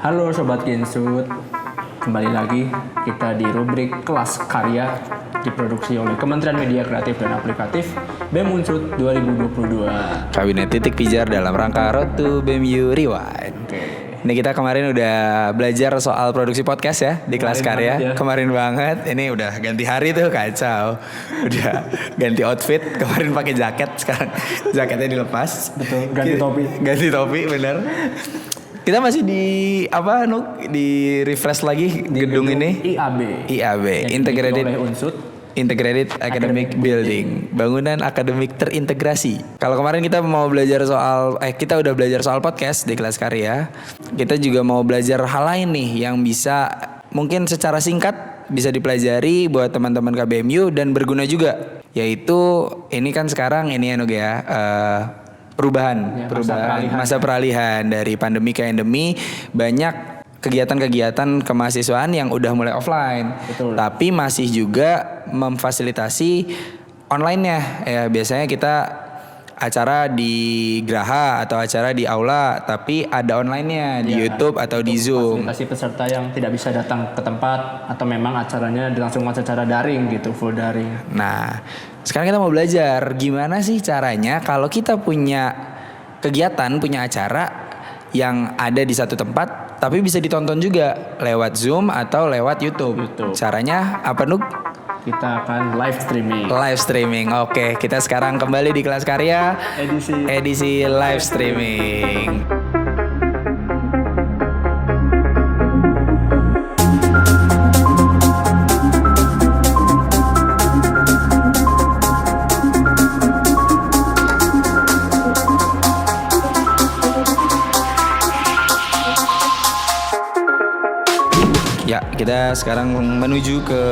Halo Sobat Gensut, kembali lagi kita di rubrik kelas karya diproduksi oleh Kementerian Media Kreatif dan Aplikatif BEM Unsut 2022. Kabinet titik pijar dalam rangka Road to BEMU Rewind. Ini kita kemarin udah belajar soal produksi podcast ya di kelas karya. Kemarin banget. Ini udah ganti hari tuh, kacau. Udah ganti outfit. Kemarin pakai jaket, sekarang jaketnya dilepas. Betul, ganti topi. Ganti topi, bener. Kita masih di apa Nuk? Di refresh lagi di gedung ini. IAB, Integrated Academic Building, bangunan akademik terintegrasi. Kalau kemarin kita mau belajar soal kita udah belajar soal podcast di kelas karya. Kita juga mau belajar hal lain nih yang bisa mungkin secara singkat bisa dipelajari buat teman-teman KBMU dan berguna juga. Yaitu ini kan sekarang ini ya perubahan masa peralihan dari pandemi ke endemi, banyak kegiatan-kegiatan kemahasiswaan yang udah mulai offline. Betul. Tapi masih juga memfasilitasi online-nya. Ya, biasanya kita acara di Graha atau acara di aula, tapi ada online-nya di YouTube atau di Zoom. Fasilitasi peserta yang tidak bisa datang ke tempat atau memang acaranya dilangsungkan secara daring gitu, full daring. Nah, sekarang kita mau belajar gimana sih caranya kalau kita punya kegiatan, punya acara yang ada di satu tempat tapi bisa ditonton juga lewat Zoom atau lewat YouTube. Caranya apa Nuk? Kita akan live streaming. Oke, kita sekarang kembali di kelas karya edisi live streaming. Ya, kita sekarang menuju ke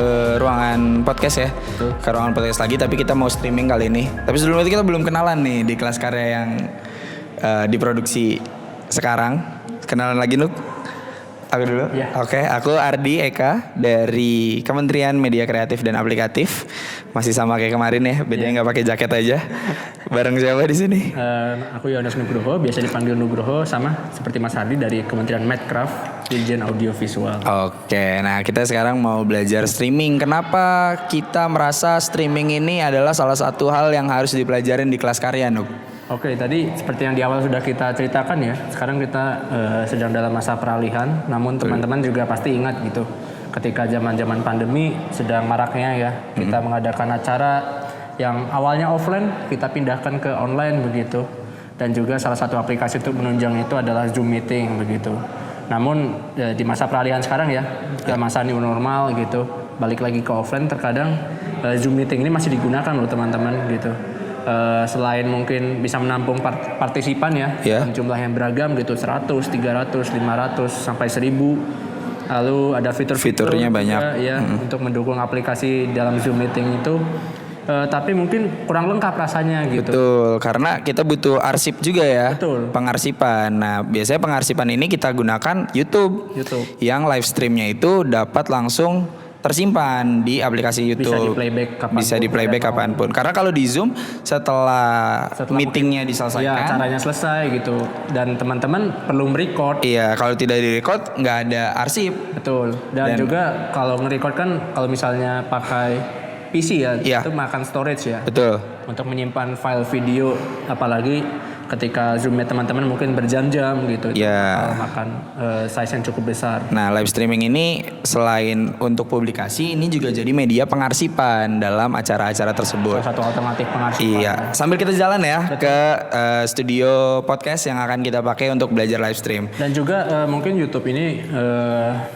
ruangan podcast ya. Betul. Ke ruangan podcast lagi, tapi kita mau streaming kali ini. Tapi sebelum itu kita belum kenalan nih di kelas karya yang diproduksi sekarang. Kenalan lagi Nuk? Aku dulu? Ya. Oke, aku Ardi Eka dari Kementerian Media Kreatif dan Aplikatif. Masih sama kayak kemarin ya, bedanya nggak pakai jaket aja. Bareng siapa di sini? Aku Yohanes Nugroho, biasa dipanggil Nugroho, sama seperti Mas Ardi dari Kementerian Medcraft, Dirjen Audiovisual. Oke, nah kita sekarang mau belajar streaming. Kenapa kita merasa streaming ini adalah salah satu hal yang harus dipelajarin di kelas karya, Nuk? Oke, tadi seperti yang di awal sudah kita ceritakan ya. Sekarang kita sedang dalam masa peralihan, namun teman-teman juga pasti ingat gitu. Ketika zaman-zaman pandemi sedang maraknya ya, kita mengadakan acara yang awalnya offline, kita pindahkan ke online begitu. Dan juga salah satu aplikasi untuk menunjang itu adalah Zoom Meeting begitu. Namun di masa peralihan sekarang ya, ke masa new normal gitu, balik lagi ke offline, terkadang Zoom Meeting ini masih digunakan loh teman-teman gitu. Selain mungkin bisa menampung partisipan ya, jumlah yang beragam gitu, 100, 300, 500 sampai 1000. Lalu ada fiturnya banyak juga, ya, untuk mendukung aplikasi dalam Zoom Meeting itu. Tapi mungkin kurang lengkap rasanya gitu. Betul, karena kita butuh arsip juga ya. Betul. Pengarsipan. Nah, biasanya pengarsipan ini kita gunakan YouTube. Yang live streamnya itu dapat langsung tersimpan di aplikasi YouTube. Bisa di playback kapanpun. Karena kalau di Zoom setelah meetingnya diselesaikan, acaranya selesai gitu, dan teman-teman perlu merecord. Iya, kalau tidak direcord nggak ada arsip. Betul. Dan juga kalau nge-record kan, kalau misalnya pakai PC ya, itu makan storage ya. Betul. Untuk menyimpan file video, apalagi ketika Zoom-nya teman-teman mungkin berjam-jam gitu. Makan size yang cukup besar. Nah, live streaming ini selain untuk publikasi, ini juga jadi media pengarsipan dalam acara-acara tersebut. Salah satu alternatif pengarsipan. Iya, sambil kita jalan ya ke studio podcast yang akan kita pakai untuk belajar live stream. Dan juga mungkin YouTube ini,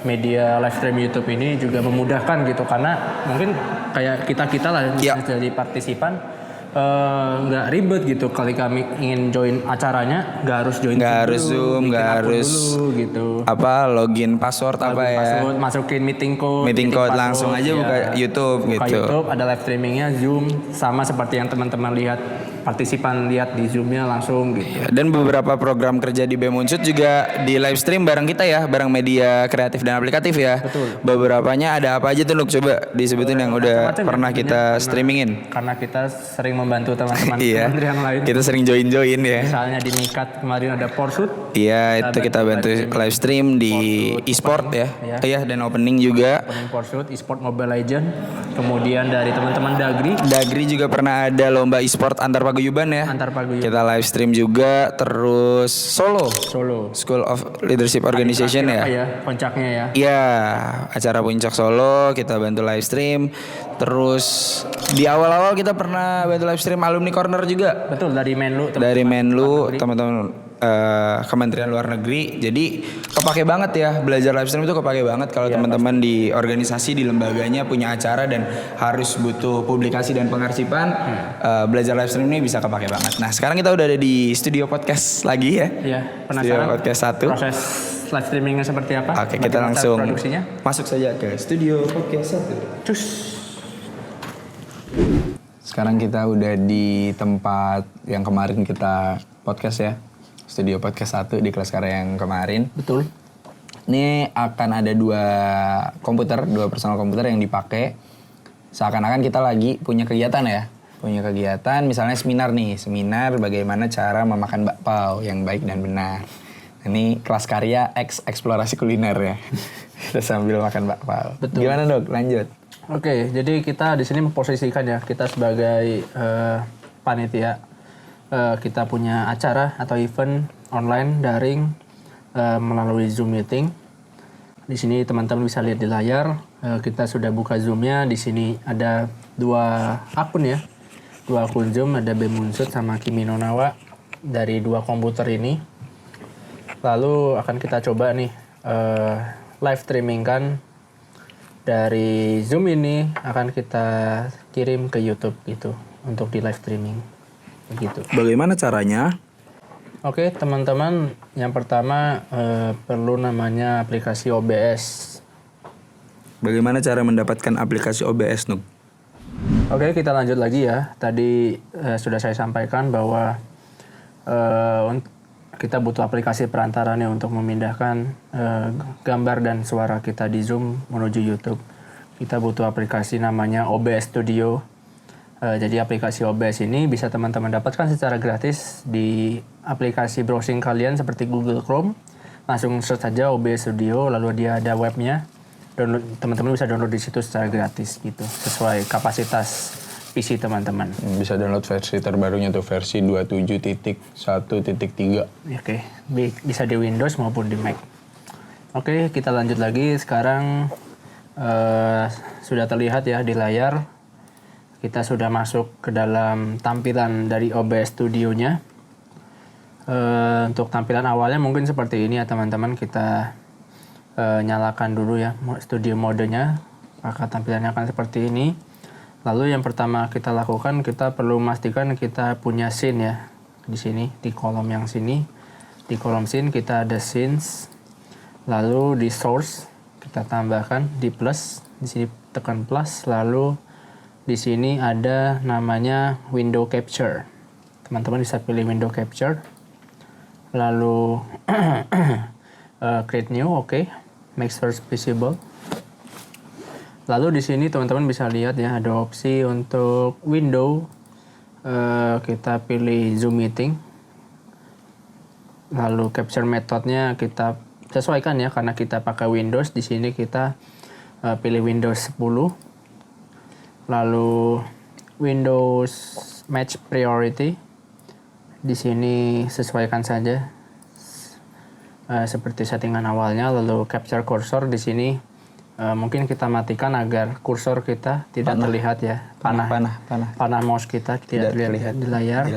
media live stream YouTube ini juga memudahkan gitu, karena mungkin kayak kita lah jadi partisipan. Nggak ribet gitu, kalau kami ingin join acaranya nggak harus join Zoom, nggak harus gitu. Login password masukin meeting code langsung aja buka YouTube buka gitu. YouTube, ada live streamingnya Zoom, sama seperti yang teman-teman lihat partisipan lihat di Zoom-nya langsung gitu. Dan beberapa program kerja di BEM Unsut juga di live stream bareng kita ya, bareng media kreatif dan aplikatif ya. Betul. Beberapanya ada apa aja tuh Nuk? Coba disebutin yang udah Macam-macam ya, pernah kita streamingin. Karena kita sering membantu teman-teman Iya. kementerian lain. Kita sering join ya. Misalnya di Mikat kemarin ada Porsut. Iya, itu kita bantu live stream di e-sport ya. Iya, dan opening juga. Opening Porsut, e-sport Mobile Legend. Kemudian dari teman-teman Dagri juga pernah ada lomba e-sport antar paguyuban ya. Antar paguyuban. Kita live stream juga. Terus Solo School of Leadership Organization ya. Apa ya puncaknya ya. Iya, acara puncak Solo kita bantu live stream. Terus di awal-awal kita pernah bantu live stream Alumni Corner juga. Betul, dari Menlu. Teman-teman Kementerian Luar Negeri. Jadi kepake banget ya, belajar live stream itu kepake banget kalau teman-teman di organisasi, di lembaganya punya acara dan harus butuh publikasi dan pengarsipan. Belajar live stream ini bisa kepake banget. Nah, sekarang kita udah ada di studio podcast lagi ya. Iya, penasaran Studio podcast 1. proses live streamingnya seperti apa? Oke, kita langsung produksinya masuk saja ke studio podcast 1. Cus. Sekarang kita udah di tempat yang kemarin kita podcast ya. Studio podcast 1 di kelas karya yang kemarin. Betul. Ini akan ada dua personal komputer yang dipakai. Seakan-akan kita lagi punya kegiatan ya. Punya kegiatan misalnya seminar bagaimana cara memakan bakpao yang baik dan benar. Ini kelas karya eksplorasi kuliner ya. Kita sambil makan bakpao. Betul. Gimana Dok? Lanjut. Oke, jadi kita di sini memposisikan ya, kita sebagai panitia, kita punya acara atau event online daring melalui Zoom meeting. Di sini teman-teman bisa lihat di layar, kita sudah buka Zoom-nya. Di sini ada 2 akun ya, 2 akun Zoom, ada BEM Unsut sama Kimi Nonawa dari 2 komputer ini. Lalu akan kita coba nih live streaming kan. Dari Zoom ini akan kita kirim ke YouTube gitu untuk di live streaming begitu. Bagaimana caranya? Oke, teman-teman, yang pertama perlu namanya aplikasi OBS. Bagaimana cara mendapatkan aplikasi OBS, Nuk? Oke, kita lanjut lagi ya. Tadi sudah saya sampaikan bahwa kita butuh aplikasi perantaranya untuk memindahkan gambar dan suara kita di Zoom menuju YouTube. Kita butuh aplikasi namanya OBS Studio. Jadi aplikasi OBS ini bisa teman-teman dapatkan secara gratis di aplikasi browsing kalian seperti Google Chrome. Langsung search saja OBS Studio, lalu dia ada webnya. Teman-teman bisa download di situ secara gratis gitu, sesuai kapasitas PC teman-teman. Bisa download versi terbarunya tuh, versi 27.1.3. Oke, bisa di Windows maupun di Mac. Oke, kita lanjut lagi. Sekarang sudah terlihat ya di layar. Kita sudah masuk ke dalam tampilan dari OBS Studio-nya. Untuk tampilan awalnya mungkin seperti ini ya teman-teman. Kita nyalakan dulu ya studio modenya. Maka tampilannya akan seperti ini. Lalu yang pertama kita lakukan, kita perlu memastikan kita punya scene ya. Di sini, di kolom yang sini. Di kolom scene kita ada scenes. Lalu di source kita tambahkan di plus. Di sini tekan plus. Lalu di sini ada namanya window capture. Teman-teman bisa pilih window capture. Lalu create new, oke. Make source visible. Lalu di sini teman-teman bisa lihat ya ada opsi untuk window. Kita pilih Zoom meeting. Lalu capture methodnya kita sesuaikan ya karena kita pakai Windows. Di sini kita pilih Windows 10. Lalu Windows match priority. Di sini sesuaikan saja seperti settingan awalnya. Lalu capture cursor di sini mungkin kita matikan agar kursor kita tidak terlihat ya, panah mouse kita tidak terlihat di layar.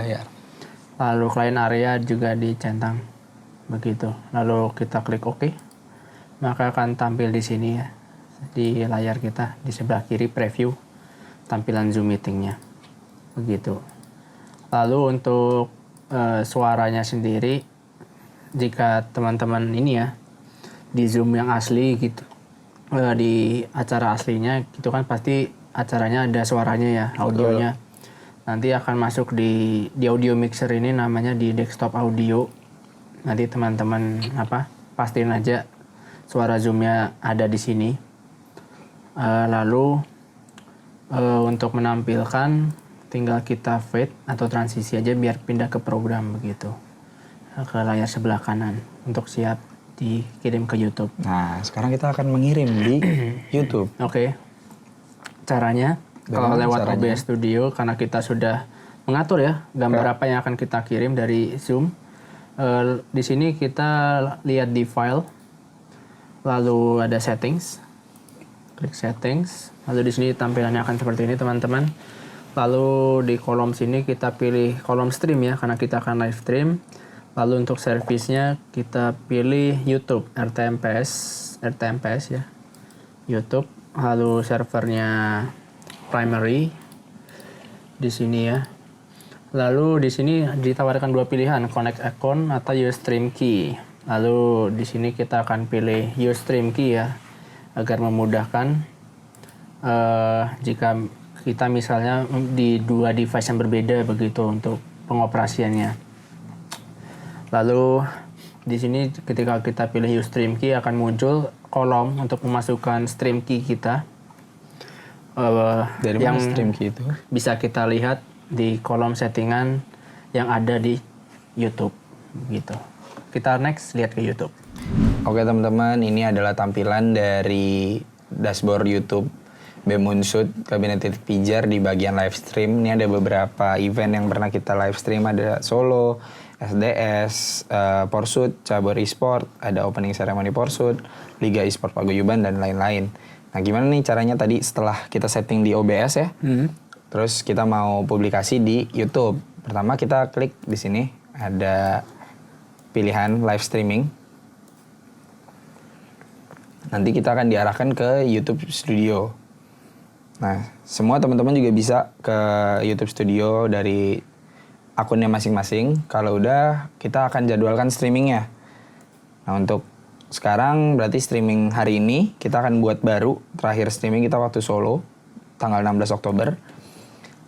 Lalu client area juga dicentang begitu. Lalu kita klik OK, maka akan tampil di sini ya di layar kita di sebelah kiri preview tampilan Zoom meetingnya begitu. Lalu untuk suaranya sendiri, jika teman-teman ini ya di Zoom yang asli gitu, di acara aslinya gitu kan pasti acaranya ada suaranya ya, audionya. nanti akan masuk di audio mixer ini, namanya di desktop audio. Nanti teman-teman pastiin aja suara Zoom-nya ada di sini. Lalu untuk menampilkan tinggal kita fade atau transisi aja biar pindah ke program begitu, ke layar sebelah kanan untuk siap dikirim ke YouTube. Nah, sekarang kita akan mengirim di YouTube. Oke. Caranya kalau lewat OBS Studio, karena kita sudah mengatur ya gambar apa yang akan kita kirim dari Zoom. Di sini kita lihat di file, lalu ada settings, klik settings, lalu di sini tampilannya akan seperti ini teman-teman. Lalu di kolom sini kita pilih kolom stream ya, karena kita akan live stream. Lalu untuk servisnya kita pilih YouTube RTMPS ya, YouTube. Lalu servernya primary di sini ya. Lalu di sini ditawarkan dua pilihan, connect account atau use stream key. Lalu di sini kita akan pilih use stream key ya, agar memudahkan jika kita misalnya di dua device yang berbeda begitu untuk pengoperasiannya. Lalu di sini ketika kita pilih use stream key akan muncul kolom untuk memasukkan stream key kita. Dari yang mana stream key itu? bisa kita lihat di kolom settingan yang ada di YouTube gitu. Kita next lihat ke YouTube. Oke teman-teman, ini adalah tampilan dari dashboard YouTube BEM Unsud Kabinet Titik Pijar di bagian live stream. Ini ada beberapa event yang pernah kita live stream, ada Solo, SDS, Porsud, cabur e-sport, ada opening ceremony Porsud, Liga e-sport Paguyuban dan lain-lain. Nah, gimana nih caranya tadi setelah kita setting di OBS ya? Terus kita mau publikasi di YouTube. Pertama kita klik di sini ada pilihan live streaming. Nanti kita akan diarahkan ke YouTube Studio. Nah, semua teman-teman juga bisa ke YouTube Studio dari akunnya masing-masing. Kalau udah, kita akan jadwalkan streamingnya. Nah, untuk sekarang berarti streaming hari ini kita akan buat baru. Terakhir streaming kita waktu Solo, tanggal 16 Oktober.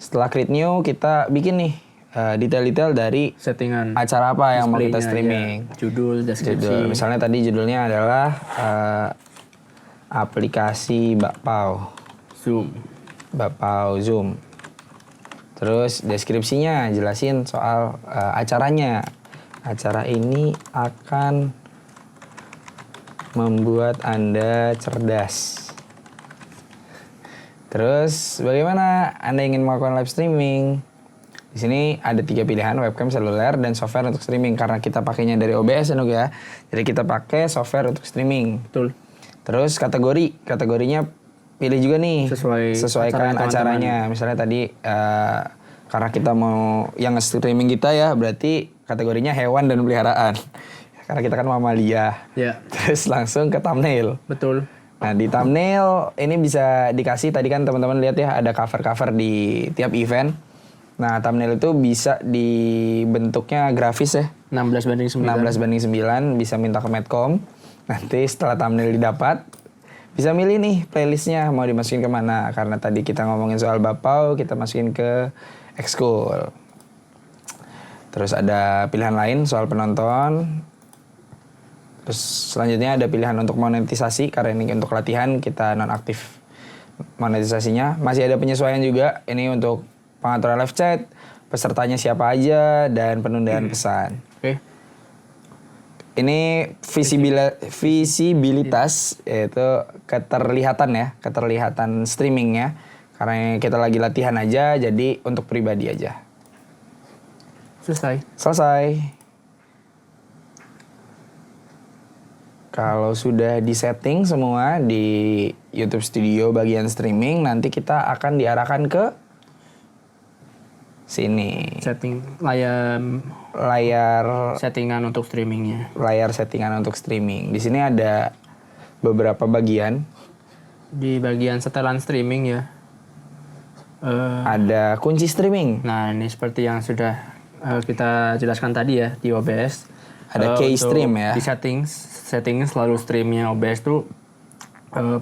Setelah create new, kita bikin nih detail-detail dari Settingan acara apa yang mau kita displaynya, streaming. ya. Judul, deskripsi. Judul. Misalnya tadi judulnya adalah aplikasi Bakpao Zoom. Terus deskripsinya jelasin soal acaranya. Acara ini akan membuat Anda cerdas. Terus bagaimana Anda ingin melakukan live streaming? Di sini ada 3 pilihan, webcam, seluler, dan software untuk streaming. Karena kita pakainya dari OBS ya. Jadi kita pakai software untuk streaming. Betul. Terus kategorinya pilih juga nih, sesuaikan acaranya. Misalnya tadi karena kita mau yang streaming kita ya, berarti kategorinya hewan dan peliharaan. Karena kita kan mamalia. Ya. Terus langsung ke thumbnail. Betul. Nah, di thumbnail ini bisa dikasih, tadi kan teman-teman lihat ya, ada cover-cover di tiap event. Nah, thumbnail itu bisa dibentuknya grafis ya. 16:9. 16:9, bisa minta ke Medcom. Nanti setelah thumbnail didapat, bisa milih nih playlistnya mau dimasukin kemana. Karena tadi kita ngomongin soal Bakpao, kita masukin ke ekskul. Terus ada pilihan lain soal penonton. Terus selanjutnya ada pilihan untuk monetisasi, karena ini untuk latihan kita nonaktif monetisasinya. Masih ada penyesuaian juga, ini untuk pengaturan live chat, pesertanya siapa aja, dan penundaan pesan. Oke. Ini visibilitas, yaitu keterlihatan streamingnya. Karena kita lagi latihan aja, jadi untuk pribadi aja. Selesai. Kalau sudah disetting semua di YouTube Studio bagian streaming, nanti kita akan diarahkan ke sini. Layar Settingan untuk streamingnya. Layar settingan untuk streaming. Di sini ada beberapa bagian. Di bagian setelan streaming ya. Ada kunci streaming. Nah, ini seperti yang sudah kita jelaskan tadi ya di OBS. Ada key stream ya. Di settings selalu streamnya OBS tuh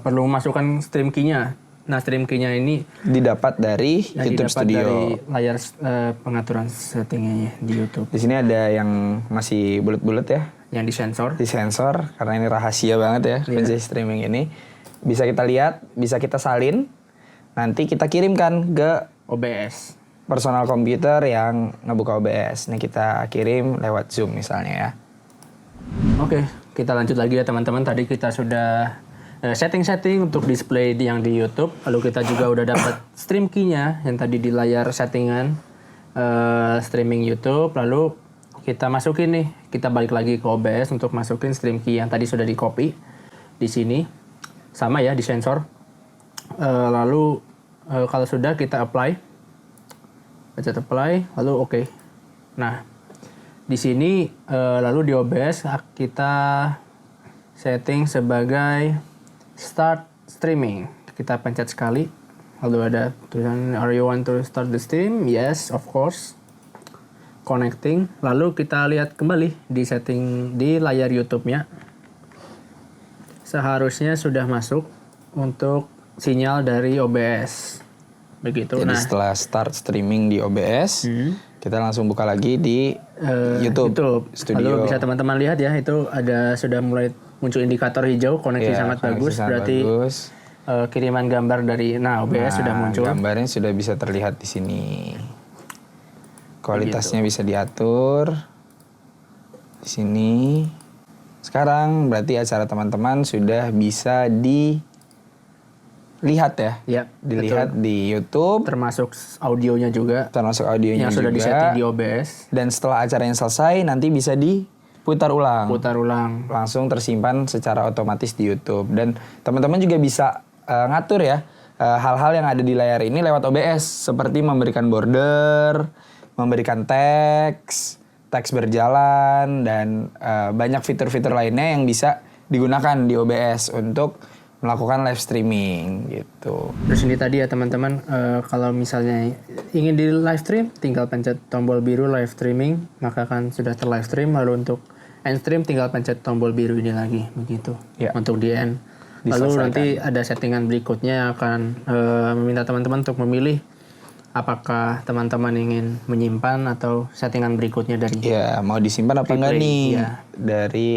perlu masukkan stream key-nya. Nah, stream key-nya ini didapat dari yang YouTube didapat Studio. dari layar pengaturan settingnya di YouTube. Di sini ada yang masih bulat-bulat ya, Yang disensor. disensor karena ini rahasia banget ya kunci streaming ini. Bisa kita lihat, bisa kita salin, nanti kita kirimkan ke OBS. personal komputer yang ngebuka OBS. Ini kita kirim lewat Zoom misalnya ya. Oke, kita lanjut lagi ya teman-teman. Tadi kita sudah setting-setting untuk display yang di YouTube. Lalu kita juga udah dapat stream key-nya yang tadi di layar settingan streaming YouTube. Lalu kita masukin nih, kita balik lagi ke OBS untuk masukin stream key yang tadi sudah di copy di sini. Sama ya di sensor. Lalu kalau sudah kita apply, pencet apply, lalu oke. Nah, di sini lalu di OBS kita setting sebagai start streaming. Kita pencet sekali. Lalu ada tulisan are you want to start the stream? Yes, of course. Connecting. Lalu kita lihat kembali di setting di layar YouTube-nya. Seharusnya sudah masuk untuk sinyal dari OBS. Begitu. Jadi Nah, setelah start streaming di OBS, kita langsung buka lagi di YouTube Studio. Lalu bisa teman-teman lihat ya, itu ada sudah mulai muncul indikator hijau, koneksi Ya, sangat koneksi bagus. sangat Berarti bagus. kiriman gambar dari OBS sudah muncul. Gambarnya sudah bisa terlihat di sini. Kualitasnya bisa diatur di sini. Sekarang berarti acara teman-teman sudah bisa dilihat ya. Ya, Dilihat di YouTube, termasuk audionya juga termasuk audionya yang sudah juga. disetting di OBS. Dan setelah acaranya selesai nanti bisa diputar ulang. Putar ulang. Langsung tersimpan secara otomatis di YouTube. Dan teman-teman juga bisa ngatur ya hal-hal yang ada di layar ini lewat OBS, seperti memberikan border, memberikan teks berjalan, dan banyak fitur-fitur lainnya yang bisa digunakan di OBS untuk melakukan live streaming gitu. Terus ini tadi ya teman-teman, kalau misalnya ingin di live stream, tinggal pencet tombol biru live streaming, maka akan sudah ter-live stream. Lalu untuk end stream tinggal pencet tombol biru ini lagi, begitu. Ya. Untuk di end. Lalu nanti ada settingan berikutnya yang akan meminta teman-teman untuk memilih apakah teman-teman ingin menyimpan atau settingan berikutnya dari Ya, mau disimpan apa enggak replay, nih ya. dari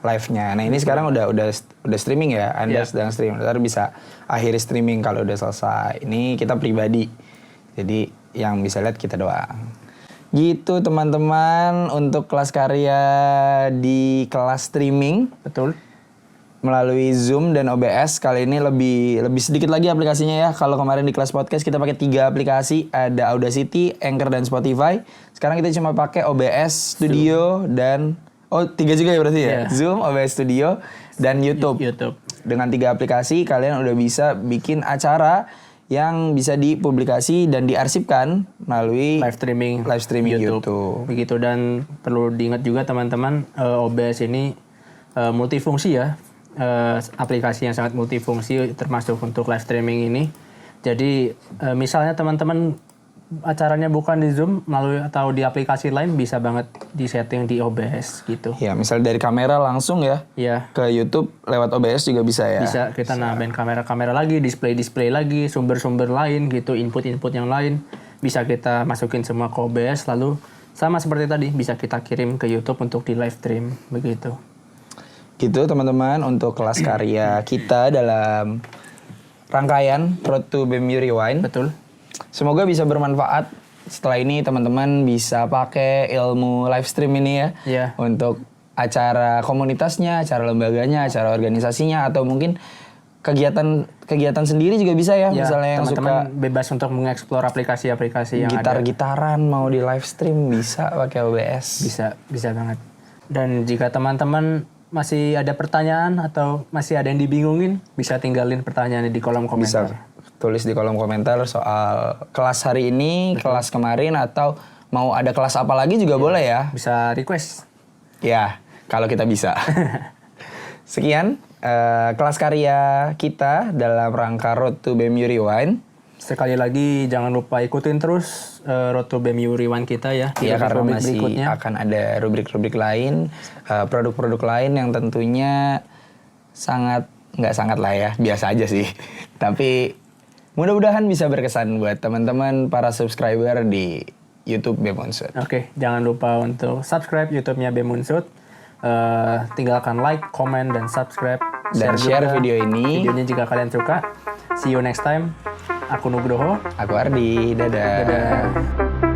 live-nya. Nah, ini sekarang udah streaming ya. Anda sedang stream. Ntar bisa akhiri streaming kalau udah selesai. Ini kita pribadi. Jadi yang bisa lihat kita doang. Gitu teman-teman untuk kelas karya di kelas streaming. Betul. Melalui Zoom dan OBS. Kali ini lebih sedikit lagi aplikasinya ya. Kalau kemarin di kelas podcast kita pakai 3 aplikasi, ada Audacity, Anchor, dan Spotify. Sekarang kita cuma pakai OBS Studio dan 3 juga ya berarti ya. Yeah. Zoom, OBS Studio, dan YouTube. YouTube. Dengan 3 aplikasi kalian udah bisa bikin acara yang bisa dipublikasi dan diarsipkan melalui Live streaming YouTube. Begitu, dan perlu diingat juga teman-teman, OBS ini multifungsi ya. Aplikasi yang sangat multifungsi termasuk untuk live streaming ini. Jadi misalnya teman-teman acaranya bukan di Zoom melalui atau di aplikasi lain, bisa banget disetting di OBS gitu. Ya, misal dari kamera langsung ya Ya, ke YouTube lewat OBS juga bisa ya. bisa kita nambahin kamera-kamera lagi, display lagi, sumber-sumber lain gitu, input-input yang lain bisa kita masukin semua ke OBS, lalu sama seperti tadi bisa kita kirim ke YouTube untuk di live stream begitu. Gitu teman-teman untuk kelas karya kita dalam rangkaian Road to BMU Rewind. Betul. Semoga bisa bermanfaat. Setelah ini teman-teman bisa pakai ilmu live stream ini ya. Iya. Untuk acara komunitasnya, acara lembaganya, acara organisasinya, atau mungkin kegiatan sendiri juga bisa ya. Ya, Misalnya yang teman-teman suka bebas untuk mengeksplor aplikasi-aplikasi yang ada. gitar-gitaran mau di live stream bisa pakai OBS. Bisa banget. Dan jika teman-teman masih ada pertanyaan atau masih ada yang dibingungin, bisa tinggalin pertanyaannya di kolom komentar. Bisa tulis di kolom komentar soal kelas hari ini, kelas kemarin, atau mau ada kelas apa lagi juga boleh ya. Bisa request. Ya, kalau kita bisa. Sekian kelas karya kita dalam rangka Road to BMU Rewind. Sekali lagi jangan lupa ikutin terus Road to BMU Rewind kita ya. Ya, karena rubrik masih akan ada rubrik-rubrik lain, produk-produk lain yang tentunya sangat nggak sangat lah ya, biasa aja sih. Tapi mudah-mudahan bisa berkesan buat teman-teman para subscriber di YouTube Bemunsut. Oke, jangan lupa untuk subscribe YouTube-nya Bemunsut. Tinggalkan like, comment, dan subscribe. Dan share juga video ini. videonya jika kalian suka. See you next time. Aku Nugroho. Aku Ardi, dadah. Dadah.